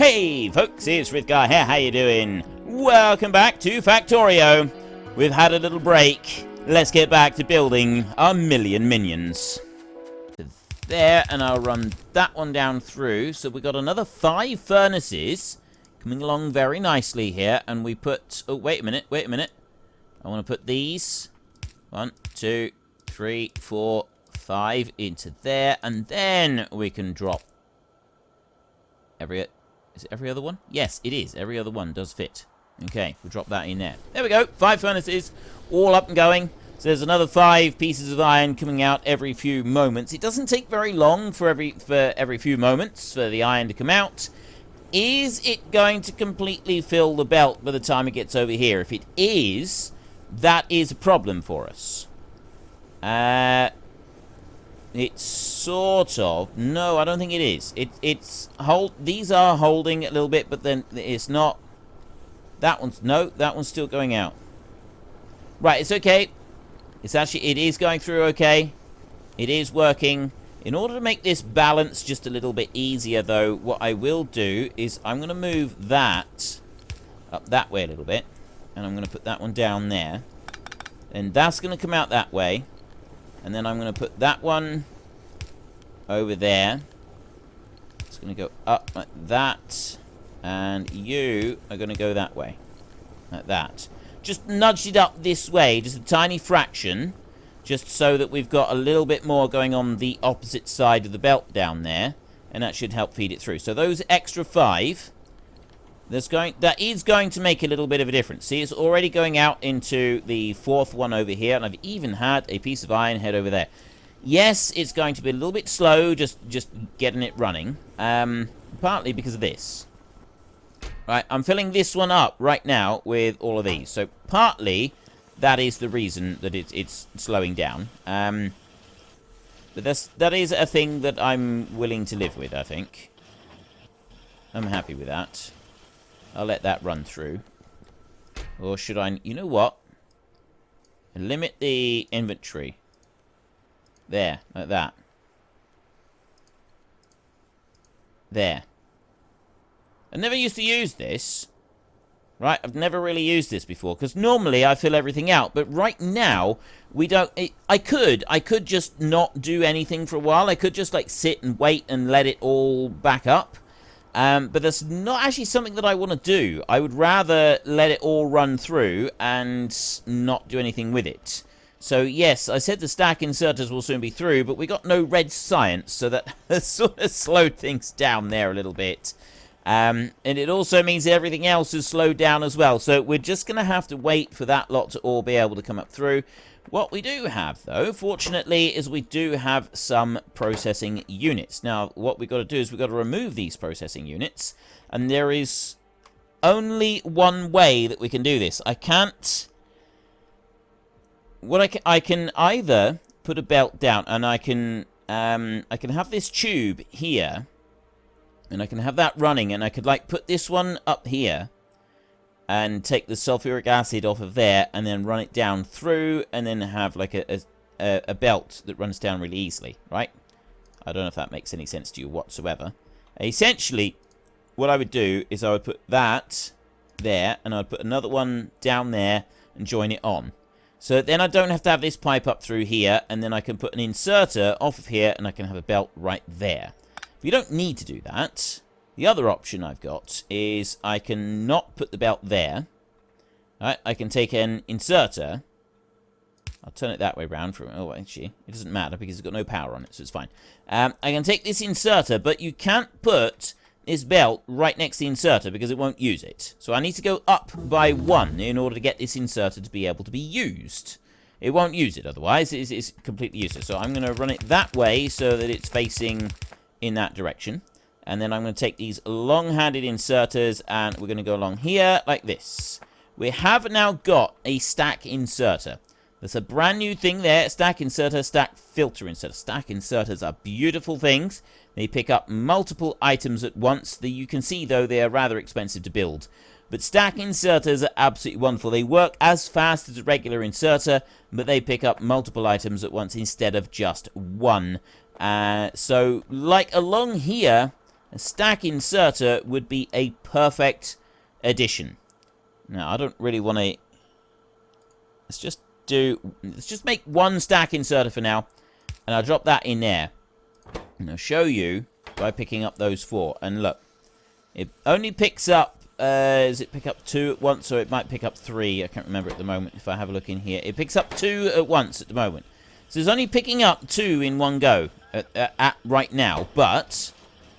Hey folks, it's Frithgar here, how you doing? Welcome back to Factorio. We've had a little break. Let's get back to building our million minions. There, and I'll run that one down through. So we've got another 5 furnaces coming along very nicely here. And we put... Oh, wait a minute. I want to put these. 1, 2, 3, 4, 5 into there. And then we can drop Is it every other one? Yes, it is. Every other one does fit. Okay, we'll drop that in there. There we go. 5 furnaces, all up and going. So there's another 5 pieces of iron coming out every few moments. It doesn't take very long for every few moments for the iron to come out. Is it going to completely fill the belt by the time it gets over here? If it is, that is a problem for us. It's sort of. No, I don't think it is. These are holding a little bit, but then it's not. That one's still going out. Right, it's okay. It is going through okay. It is working. In order to make this balance just a little bit easier, though, what I will do is I'm going to move that up that way a little bit. And I'm going to put that one down there. And that's going to come out that way. And then I'm going to put that one over there. It's going to go up like that. And you are going to go that way. Like that. Just nudge it up this way, just a tiny fraction. Just so that we've got a little bit more going on the opposite side of the belt down there. And that should help feed it through. So those extra 5... that is going to make a little bit of a difference. See, it's already going out into the 4th one over here, and I've even had a piece of iron head over there. Yes, it's going to be a little bit slow, just getting it running, partly because of this. Right, I'm filling this one up right now with all of these, so partly that is the reason that it's slowing down. But that is a thing that I'm willing to live with, I think. I'm happy with that. I'll let that run through. Or should I... You know what? Limit the inventory. There. Like that. There. I never used to use this. Right? I've never really used this before. Because normally I fill everything out. But right now, we don't... I could just not do anything for a while. I could just, like, sit and wait and let it all back up. But that's not actually something that I want to do. I would rather let it all run through and not do anything with it. So, yes, I said the stack inserters will soon be through, but we got no red science, so that has sort of slowed things down there a little bit. And it also means that everything else is slowed down as well. So we're just going to have to wait for that lot to all be able to come up through. What we do have, though, fortunately, is we do have some processing units. Now, what we've got to do is we've got to remove these processing units. And there is only one way that we can do this. I can't... I can either put a belt down, and I can have this tube here. And I can have that running, and I could, like, put this one up here. And take the sulfuric acid off of there, and then run it down through, and then have like a belt that runs down really easily, right? I don't know if that makes any sense to you whatsoever. Essentially, what I would do is I would put that there, and I'd put another one down there, and join it on. So then I don't have to have this pipe up through here, and then I can put an inserter off of here, and I can have a belt right there. But you don't need to do that. The other option I've got is I can not put the belt there. Right, I can take an inserter. I'll turn it that way round. Oh, actually, it doesn't matter because it's got no power on it, so it's fine. I can take this inserter, but you can't put this belt right next to the inserter because it won't use it. So I need to go up by 1 in order to get this inserter to be able to be used. It won't use it otherwise. It's completely useless. So I'm going to run it that way so that it's facing in that direction. And then I'm going to take these long-handed inserters, and we're going to go along here like this. We have now got a stack inserter. There's a brand new thing there. Stack inserter, stack filter inserter. Stack inserters are beautiful things. They pick up multiple items at once. You can see, though, they are rather expensive to build. But stack inserters are absolutely wonderful. They work as fast as a regular inserter, but they pick up multiple items at once instead of just one. So, like along here... a stack inserter would be a perfect addition. Now, I don't really want to... Let's just make one stack inserter for now. And I'll drop that in there. And I'll show you by picking up those 4. And look, it only picks up... does it pick up 2 at once, or it might pick up 3? I can't remember at the moment if I have a look in here. It picks up 2 at once at the moment. So it's only picking up 2 in one go at right now. But,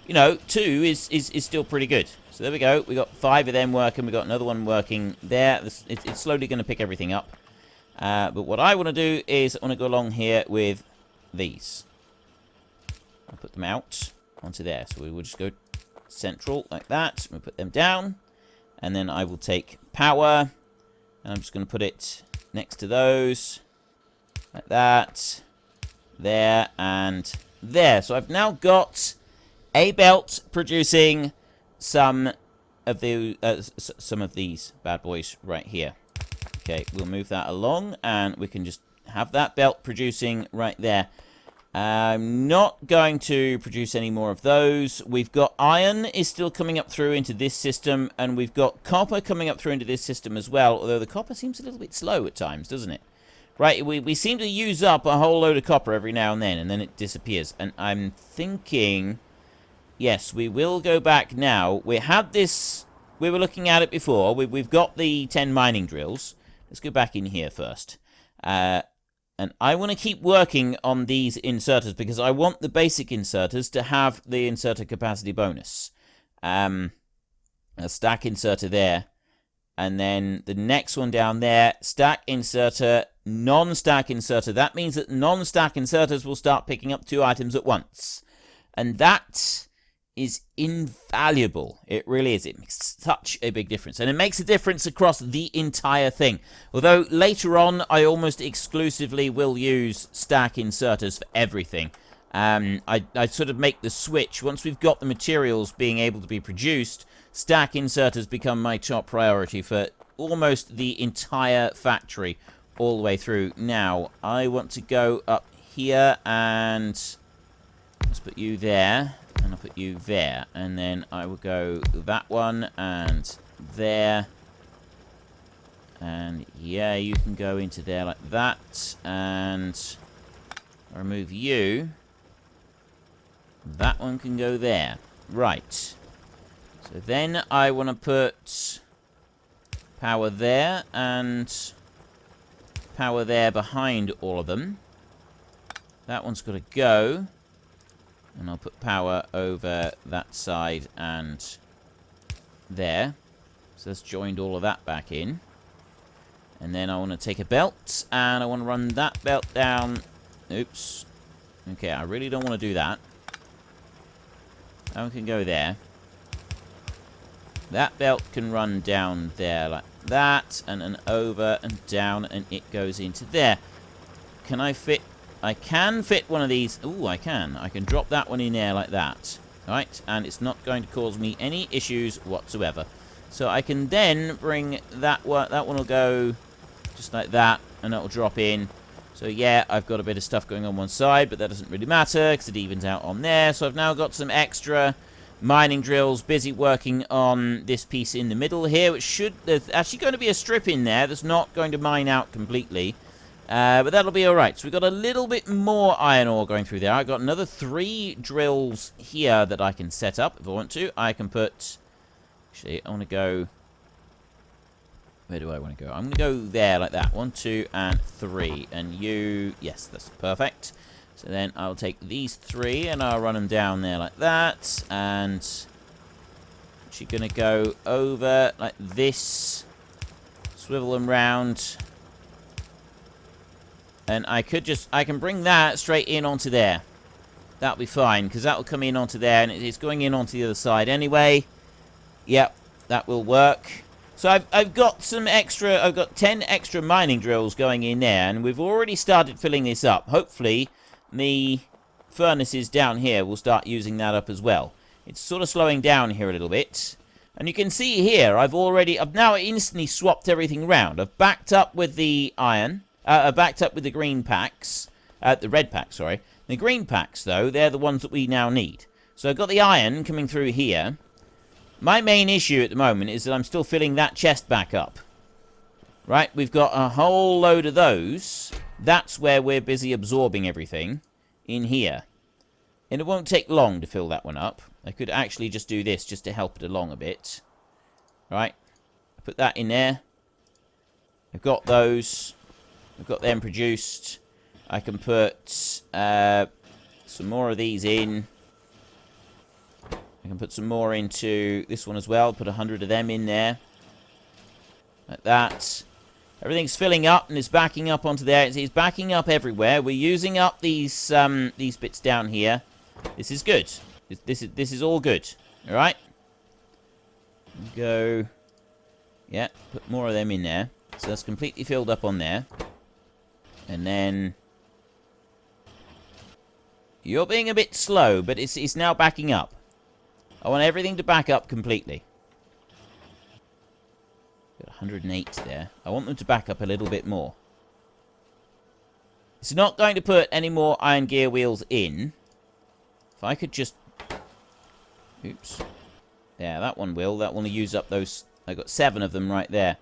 you know, 2 is still pretty good. So there we go. We got 5 of them working. We got another one working there. It's slowly going to pick everything up. But what I want to do is I want to go along here with these. I'll put them out onto there. So we will just go central like that. We'll put them down. And then I will take power. And I'm just going to put it next to those. Like that. There and there. So I've now got a belt producing some of these bad boys right here. Okay, we'll move that along, and we can just have that belt producing right there. I'm not going to produce any more of those. We've got iron is still coming up through into this system, and we've got copper coming up through into this system as well, although the copper seems a little bit slow at times, doesn't it? Right, we seem to use up a whole load of copper every now and then it disappears. And I'm thinking, yes, we will go back now. We had this, we were looking at it before. We've got the 10 mining drills. Let's go back in here first. And I want to keep working on these inserters because I want the basic inserters to have the inserter capacity bonus. A stack inserter there. And then the next one down there, stack inserter, non-stack inserter. That means that non-stack inserters will start picking up 2 items at once. And that is invaluable. It really is. It makes such a big difference. And it makes a difference across the entire thing. Although later on, I almost exclusively will use stack inserters for everything. I sort of make the switch. Once we've got the materials being able to be produced, stack inserters become my top priority for almost the entire factory all the way through. Now, I want to go up here and let's put you there. And I'll put you there. And then I will go that one and there. And yeah, you can go into there like that. And I'll remove you. That one can go there. Right. So then I want to put power there and power there behind all of them. That one's got to go. And I'll put power over that side and there. So that's joined all of that back in. And then I want to take a belt and I want to run that belt down. Oops. Okay, I really don't want to do that. That one can go there. That belt can run down there like that. And then over and down and it goes into there. Can I fit... I can fit one of these. Ooh, I can. I can drop that one in there like that. Right? And it's not going to cause me any issues whatsoever. So I can then bring that one. That one will go just like that. And that will drop in. So yeah, I've got a bit of stuff going on one side. But that doesn't really matter because it evens out on there. So I've now got some extra mining drills busy working on this piece in the middle here. Which should... There's actually going to be a strip in there that's not going to mine out completely. But that'll be alright. So we've got a little bit more iron ore going through there. I've got another 3 drills here that I can set up if I want to. I can put... Actually, I want to go... Where do I want to go? I'm going to go there like that. 1, 2, and 3. And you... Yes, that's perfect. So then I'll take these 3 and I'll run them down there like that. And... Actually going to go over like this. Swivel them round... And I can bring that straight in onto there. That'll be fine, because that'll come in onto there, and it's going in onto the other side anyway. Yep, that will work. So I've got some extra, I've got 10 extra mining drills going in there, and we've already started filling this up. Hopefully, the furnaces down here will start using that up as well. It's sort of slowing down here a little bit. And you can see here, I've now instantly swapped everything around. I've backed up with the iron. Backed up with the green packs. The red packs, sorry. The green packs, though, they're the ones that we now need. So I've got the iron coming through here. My main issue at the moment is that I'm still filling that chest back up. Right, we've got a whole load of those. That's where we're busy absorbing everything in here. And it won't take long to fill that one up. I could actually just do this just to help it along a bit. Right, put that in there. I've got those. I've got them produced. I can put some more of these in. I can put some more into this one as well. Put 100 of them in there. Like that. Everything's filling up and is backing up onto there. It's backing up everywhere. We're using up these bits down here. This is good. This is all good. All right. Go. Yeah. Put more of them in there. So that's completely filled up on there. And then you're being a bit slow, but it's now backing up. I want everything to back up completely. Got 108 there. I want them to back up a little bit more. It's not going to put any more iron gear wheels in. If I could just... Oops. Yeah, that one will. That will use up those... I got 7 of them right there.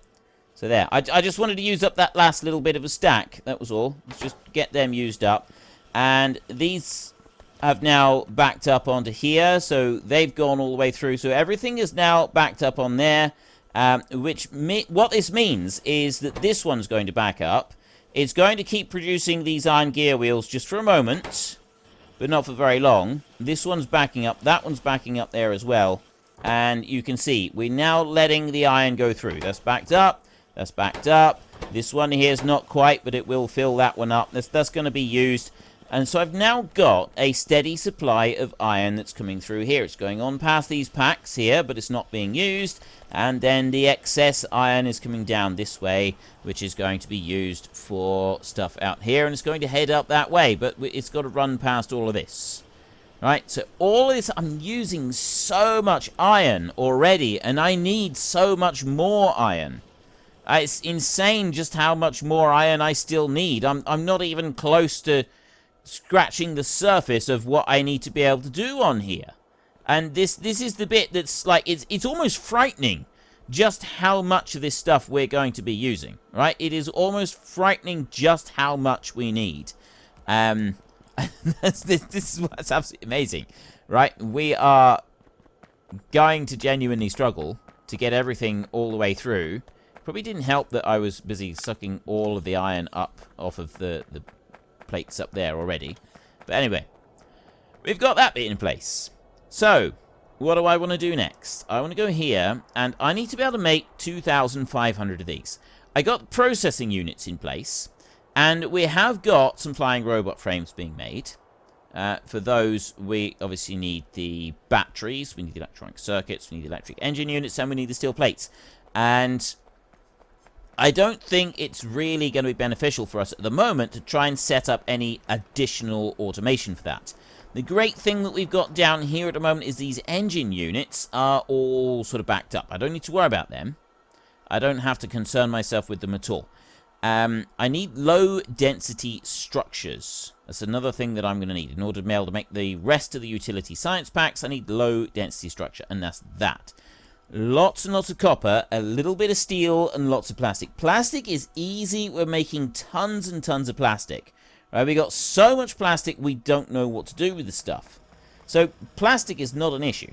So there. I just wanted to use up that last little bit of a stack. That was all. Let's just get them used up. And these have now backed up onto here. So they've gone all the way through. So everything is now backed up on there. What this means is that this one's going to back up. It's going to keep producing these iron gear wheels just for a moment. But not for very long. This one's backing up. That one's backing up there as well. And you can see, we're now letting the iron go through. That's backed up. That's backed up. This one here is not quite, but it will fill that one up. That's going to be used. And so I've now got a steady supply of iron that's coming through here. It's going on past these packs here, but it's not being used. And then the excess iron is coming down this way, which is going to be used for stuff out here. And it's going to head up that way, but it's got to run past all of this. Right, so all of this, I'm using so much iron already, and I need so much more iron. It's insane just how much more iron I still need. I'm not even close to scratching the surface of what I need to be able to do on here. And this is the bit that's like, it's almost frightening just how much of this stuff we're going to be using, right? It is almost frightening just how much we need. This is what's absolutely amazing, right? We are going to genuinely struggle to get everything all the way through. Probably didn't help that I was busy sucking all of the iron up off of the plates up there already. But anyway, we've got that bit in place. So, what do I want to do next? I want to go here, and I need to be able to make 2,500 of these. I got processing units in place, and we have got some flying robot frames being made. For those, we obviously need the batteries, we need the electronic circuits, we need the electric engine units, and we need the steel plates. And I don't think it's really going to be beneficial for us at the moment to try and set up any additional automation for that. The great thing that we've got down here at the moment is these engine units are all sort of backed up. I don't need to worry about them. I don't have to concern myself with them at all. I need low-density structures. That's another thing that I'm going to need. In order to be able to make the rest of the utility science packs, I need low-density structure, and that's that. Lots and lots of copper, a little bit of steel, and lots of plastic. Plastic is easy. We're making tons and tons of plastic. Right, we got so much plastic, we don't know what to do with the stuff. So, plastic is not an issue.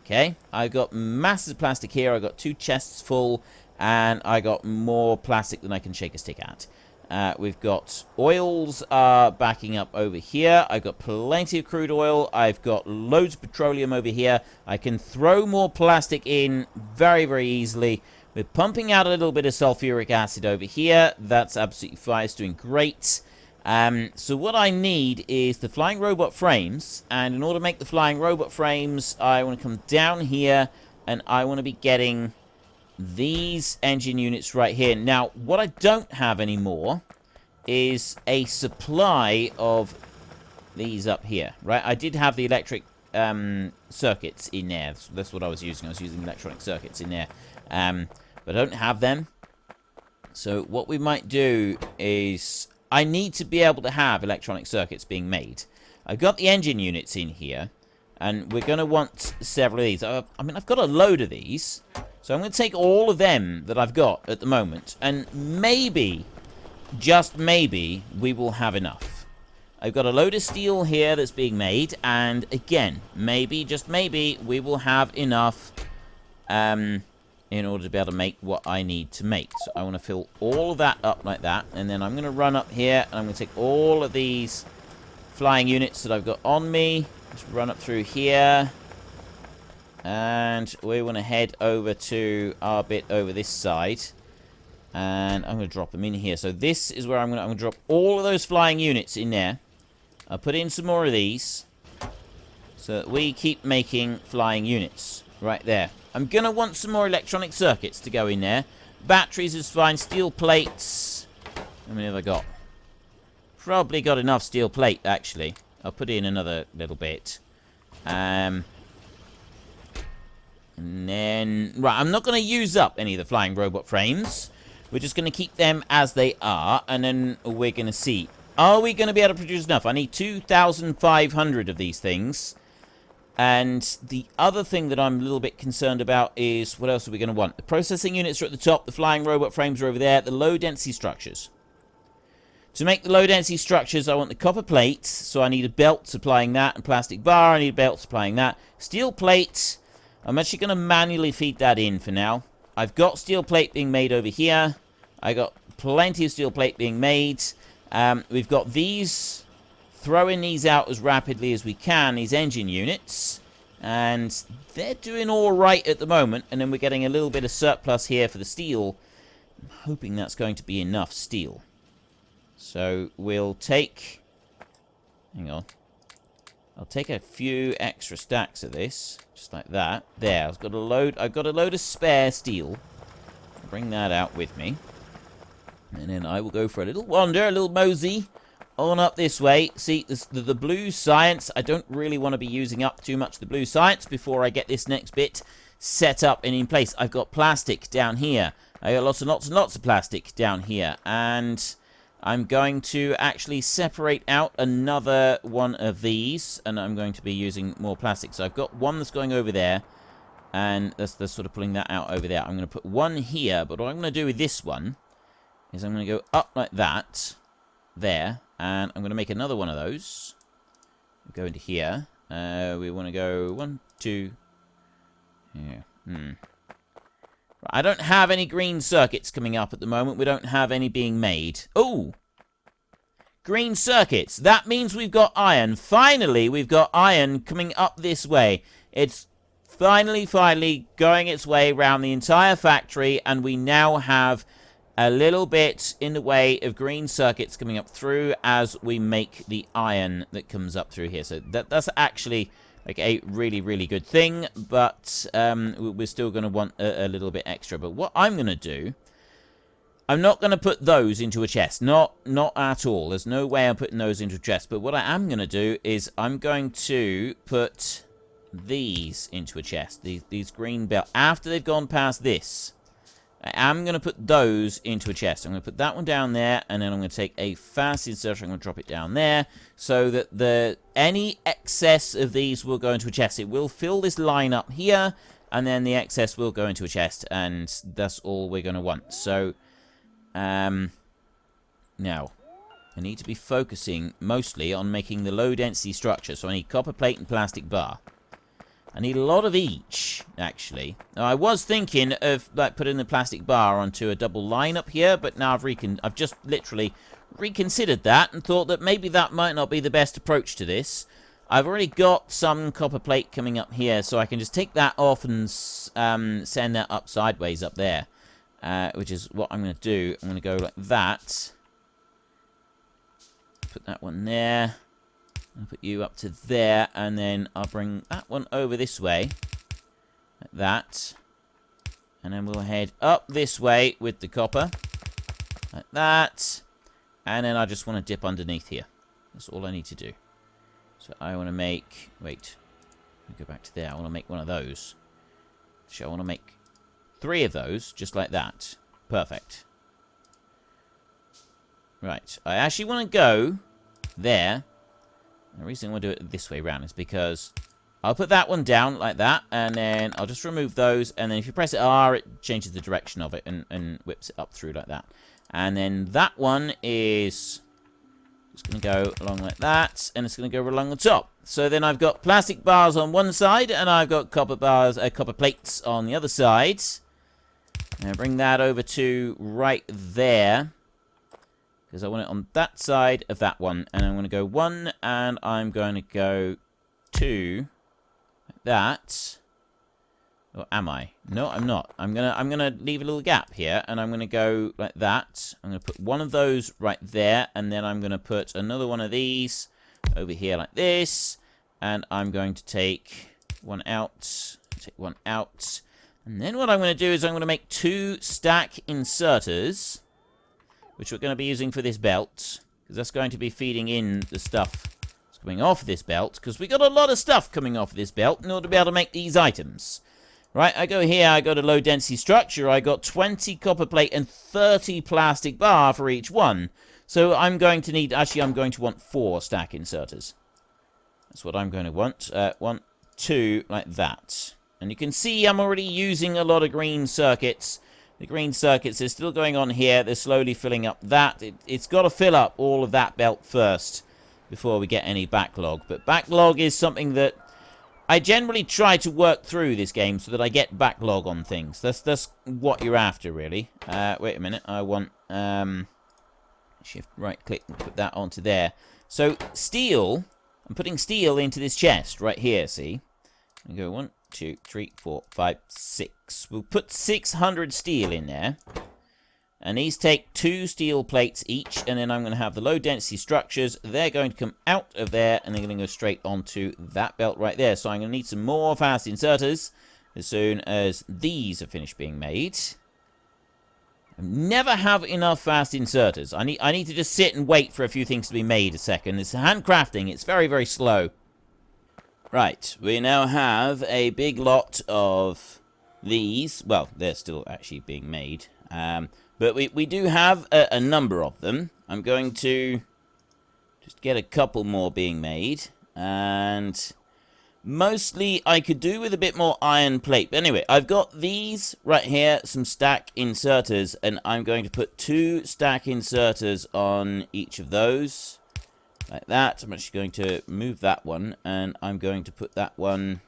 Okay? I've got massive plastic here. I've got 2 chests full, and I got more plastic than I can shake a stick at. We've got oils backing up over here. I've got plenty of crude oil. I've got loads of petroleum over here. I can throw more plastic in very, very easily. We're pumping out a little bit of sulfuric acid over here. That's absolutely fine. It's doing great. So what I need is the flying robot frames. And in order to make the flying robot frames, I want to come down here. And I want to be getting these engine units right here. Now, what I don't have anymore is a supply of these up here, right? I did have the electric circuits in there. That's what I was using. I was using electronic circuits in there. But I don't have them. So what we might do is, I need to be able to have electronic circuits being made. I've got the engine units in here. And we're going to want several of these. I mean, I've got a load of these. So I'm going to take all of them that I've got at the moment. And maybe, just maybe, we will have enough. I've got a load of steel here that's being made. And again, maybe, just maybe, we will have enough in order to be able to make what I need to make. So I want to fill all of that up like that. And then I'm going to run up here. And I'm going to take all of these flying units that I've got on me. Just run up through here. And we want to head over to our bit over this side. And I'm going to drop them in here. So this is where I'm going to drop all of those flying units in there. I'll put in some more of these. So that we keep making flying units. Right there. I'm going to want some more electronic circuits to go in there. Batteries is fine. Steel plates. How many have I got? Probably got enough steel plate, actually. I'll put in another little bit. And then... Right, I'm not going to use up any of the flying robot frames. We're just going to keep them as they are. And then we're going to see. Are we going to be able to produce enough? I need 2,500 of these things. And the other thing that I'm a little bit concerned about is... What else are we going to want? The processing units are at the top. The flying robot frames are over there. The low-density structures. To make the low-density structures, I want the copper plate. So I need a belt supplying that. And plastic bar, I need a belt supplying that. Steel plate. I'm actually going to manually feed that in for now. I've got steel plate being made over here. I got plenty of steel plate being made. We've got these... Throwing these out as rapidly as we can, these engine units. And they're doing all right at the moment. And then we're getting a little bit of surplus here for the steel. I'm hoping that's going to be enough steel. So we'll take... Hang on. I'll take a few extra stacks of this. Just like that. There. I've got a load of spare steel. I'll bring that out with me. And then I will go for a little wander, a little mosey. On up this way. See, the blue science. I don't really want to be using up too much of the blue science before I get this next bit set up and in place. I've got plastic down here. I got lots and lots and lots of plastic down here. And I'm going to actually separate out another one of these. And I'm going to be using more plastic. So I've got one that's going over there. And that's sort of pulling that out over there. I'm going to put one here. But what I'm going to do with this one is I'm going to go up like that. There. And I'm going to make another one of those. Go into here. We want to go 1, 2. Yeah. I don't have any green circuits coming up at the moment. We don't have any being made. Oh! Green circuits. That means we've got iron. Finally, we've got iron coming up this way. It's finally going its way around the entire factory. And we now have... a little bit in the way of green circuits coming up through as we make the iron that comes up through here. So that's actually like a really, really good thing. But we're still going to want a little bit extra. But what I'm going to do, I'm not going to put those into a chest. Not at all. There's no way I'm putting those into a chest. But what I am going to do is I'm going to put these into a chest. These green belt. After they've gone past this. I am going to put those into a chest. I'm going to put that one down there, and then I'm going to take a fast insertion. I'm going to drop it down there, so that any excess of these will go into a chest. It will fill this line up here, and then the excess will go into a chest, and that's all we're going to want. So, now, I need to be focusing mostly on making the low-density structure. So I need copper plate and plastic bar. I need a lot of each, actually. Now, I was thinking of like putting the plastic bar onto a double line up here, but now I've just literally reconsidered that and thought that maybe that might not be the best approach to this. I've already got some copper plate coming up here, so I can just take that off and send that up sideways up there, which is what I'm going to do. I'm going to go like that. Put that one there. I'll put you up to there, and then I'll bring that one over this way, like that, and then we'll head up this way with the copper, like that, and then I just want to dip underneath here. That's all I need to do. So I want to make, wait, let me go back to there. I want to make one of those. Actually, I want to make 3 of those, just like that. Perfect. Right, I actually want to go there. The reason I want to do it this way around is because I'll put that one down like that, and then I'll just remove those, and then if you press R, it changes the direction of it and whips it up through like that. And then that one is just going to go along like that, and it's going to go along the top. So then I've got plastic bars on one side, and I've got copper plates on the other side. Now bring that over to right there, because I want it on that side of that one. And I'm going to go 1, and I'm going to go 2, like that. Or am I? No, I'm not. I'm gonna leave a little gap here, and I'm gonna go like that. I'm gonna put one of those right there, and then I'm gonna put another one of these over here like this, and I'm going to take one out, and then what I'm gonna do is I'm gonna make 2 stack inserters, which we're gonna be using for this belt, because that's going to be feeding in the stuff that's coming off this belt, because we got a lot of stuff coming off this belt in order to be able to make these items. Right, I go here, I go to low density structure, I got 20 copper plate and 30 plastic bar for each one. So I'm going to need, actually I'm going to want 4 stack inserters. That's what I'm going to want. 1, 2, like that. And you can see I'm already using a lot of green circuits. The green circuits are still going on here, they're slowly filling up that. It's got to fill up all of that belt first before we get any backlog. But backlog is something that I generally try to work through this game so that I get backlog on things. That's what you're after, really. Wait a minute. I want shift right click and put that onto there. So steel, I'm putting steel into this chest right here, see? I go 1, 2, 3, 4, 5, 6. We'll put 600 steel in there. And these take 2 steel plates each, and then I'm going to have the low density structures. They're going to come out of there, and they're going to go straight onto that belt right there. So I'm going to need some more fast inserters as soon as these are finished being made. I never have enough fast inserters. I need to just sit and wait for a few things to be made a second. It's handcrafting. It's very, very slow. Right, we now have a big lot of these. Well, they're still actually being made. But we do have a number of them. I'm going to just get a couple more being made. And mostly I could do with a bit more iron plate. But anyway, I've got these right here, some stack inserters. And I'm going to put 2 stack inserters on each of those. Like that. I'm actually going to move that one. And I'm going to put that one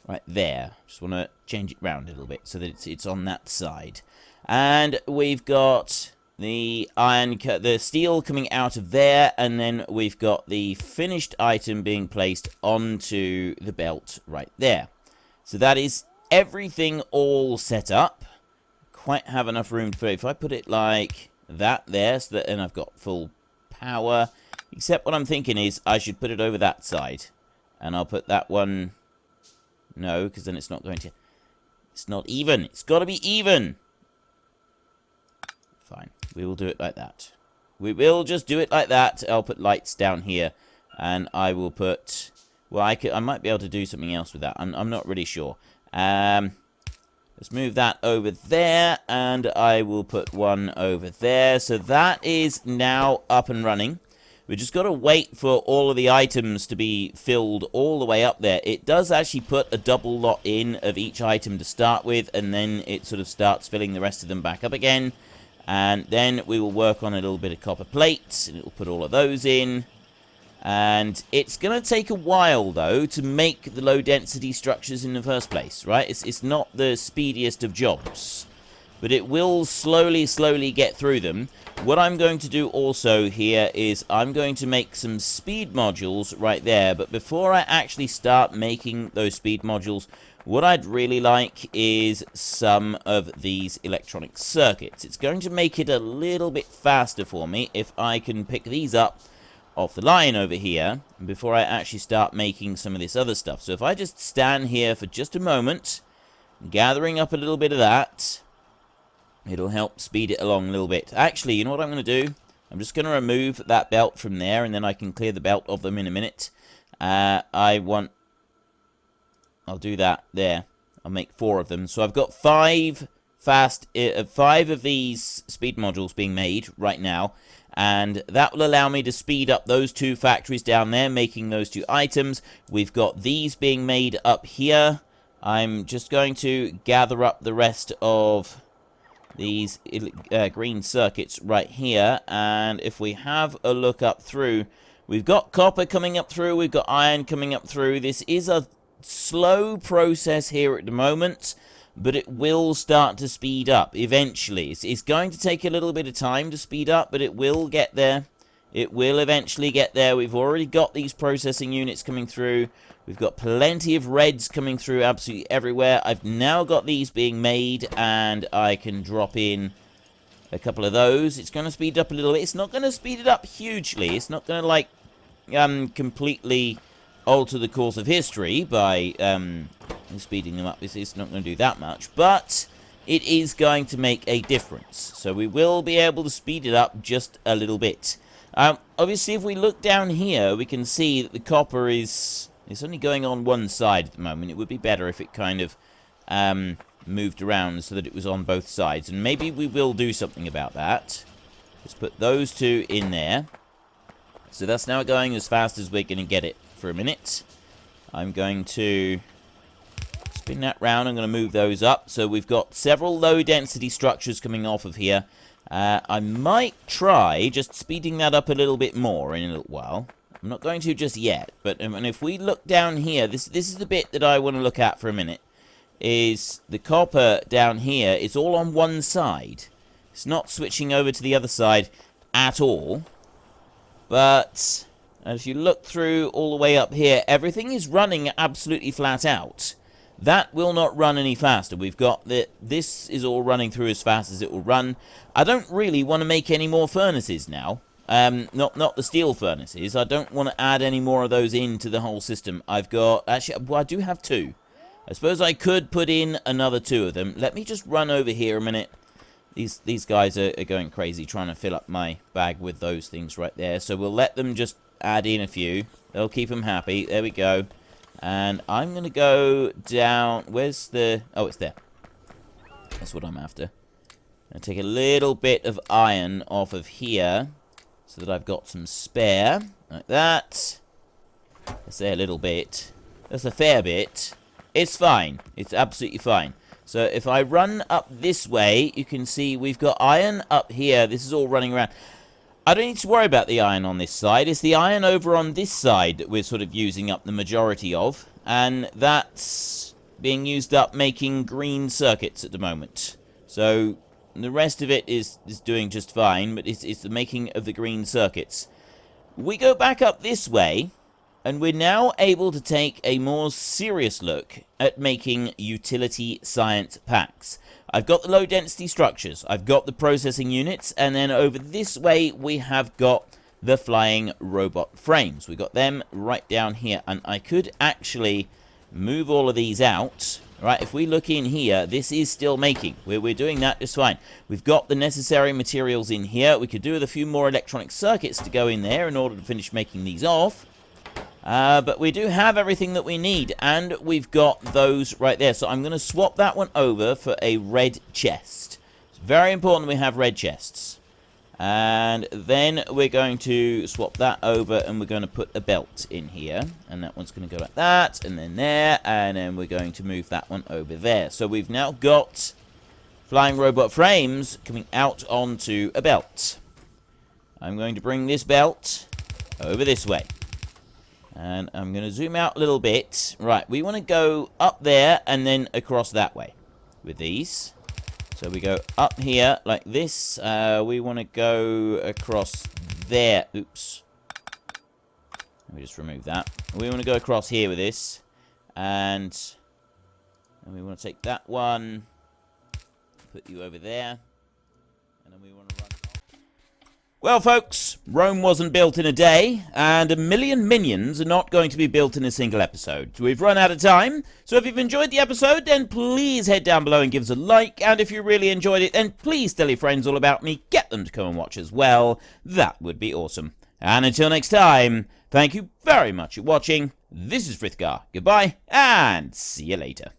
right there. Just want to change it round a little bit so that it's on that side. And we've got the the steel coming out of there, and then we've got the finished item being placed onto the belt right there. So that is everything all set up. Quite have enough room to put it. If I put it like that there, so that then I've got full power. Except what I'm thinking is I should put it over that side. And I'll put that one... No, because then it's not going to... It's not even. It's got to be even. Fine. We will do it like that. We will just do it like that. I'll put lights down here. And I will put... Well, I might be able to do something else with that. I'm not really sure. Let's move that over there. And I will put one over there. So that is now up and running. We've just got to wait for all of the items to be filled all the way up there. It does actually put a double lot in of each item to start with, and then it sort of starts filling the rest of them back up again. And then we will work on a little bit of copper plates, and it will put all of those in. And it's going to take a while, though, to make the low-density structures in the first place, right? It's not the speediest of jobs. But it will slowly get through them. What I'm going to do also here is I'm going to make some speed modules right there. But before I actually start making those speed modules, what I'd really like is some of these electronic circuits. It's going to make it a little bit faster for me if I can pick these up off the line over here before I actually start making some of this other stuff. So if I just stand here for just a moment, gathering up a little bit of that... It'll help speed it along a little bit. Actually, you know what I'm going to do? I'm just going to remove that belt from there, and then I can clear the belt of them in a minute. I'll do that there. I'll make 4 of them. So I've got 5 of these speed modules being made right now. And that will allow me to speed up those 2 factories down there, making those 2 items. We've got these being made up here. I'm just going to gather up the rest of these green circuits right here. And if we have a look up through, we've got copper coming up through, we've got iron coming up through. This is a slow process here at the moment, but it will start to speed up eventually. It's going to take a little bit of time to speed up, but it will get there. It will eventually get there. We've already got these processing units coming through. We've got plenty of reds coming through absolutely everywhere. I've now got these being made, and I can drop in a couple of those. It's going to speed up a little bit. It's not going to speed it up hugely. It's not going to, like, completely alter the course of history by speeding them up. It's not going to do that much, but it is going to make a difference. So we will be able to speed it up just a little bit. Obviously, if we look down here, we can see that the copper is only going on one side at the moment. It would be better if it kind of moved around so that it was on both sides, and maybe we will do something about that. Let's put those 2 in there. So that's now going as fast as we're going to get it for a minute. I'm going to spin that round. I'm going to move those up. So we've got several low-density structures coming off of here. I might try just speeding that up a little bit more in a little while. I'm not going to just yet, but and if we look down here, this is the bit that I want to look at for a minute, is the copper down here. It's all on one side. It's not switching over to the other side at all. But if you look through all the way up here, everything is running absolutely flat out. That will not run any faster. We've got this is all running through as fast as it will run. I don't really want to make any more furnaces now. Not the steel furnaces. I don't want to add any more of those into the whole system. I've got, actually, well, I do have 2. I suppose I could put in another 2 of them. Let me just run over here a minute. These guys are going crazy trying to fill up my bag with those things right there. So we'll let them just add in a few. They'll keep them happy. There we go. And I'm going to go down. Where's the... Oh, it's there. That's what I'm after. I'm going to take a little bit of iron off of here so that I've got some spare. Like that. That's there a little bit. That's a fair bit. It's fine. It's absolutely fine. So if I run up this way, you can see we've got iron up here. This is all running around. I don't need to worry about the iron on this side. It's the iron over on this side that we're sort of using up the majority of. And that's being used up making green circuits at the moment. So the rest of it is doing just fine, but it's the making of the green circuits. We go back up this way, and we're now able to take a more serious look at making utility science packs. I've got the low-density structures, I've got the processing units, and then over this way we have got the flying robot frames. We've got them right down here, and I could actually move all of these out. Right, if we look in here, this is still making. We're doing that just fine. We've got the necessary materials in here. We could do with a few more electronic circuits to go in there in order to finish making these off. But we do have everything that we need, and we've got those right there. So I'm going to swap that one over for a red chest. It's very important we have red chests. And then we're going to swap that over, and we're going to put a belt in here. And that one's going to go like that, and then there, and then we're going to move that one over there. So we've now got flying robot frames coming out onto a belt. I'm going to bring this belt over this way. And I'm going to zoom out a little bit. Right, we want to go up there and then across that way with these. So we go up here like this. We want to go across there. Oops. Let me just remove that. We want to go across here with this. And we want to take that one. Put you over there. And then we want to run. Well, folks, Rome wasn't built in a day, and 1 million minions are not going to be built in a single episode. We've run out of time, so if you've enjoyed the episode, then please head down below and give us a like, and if you really enjoyed it, then please tell your friends all about me, get them to come and watch as well. That would be awesome. And until next time, thank you very much for watching. This is Frithgar. Goodbye, and see you later.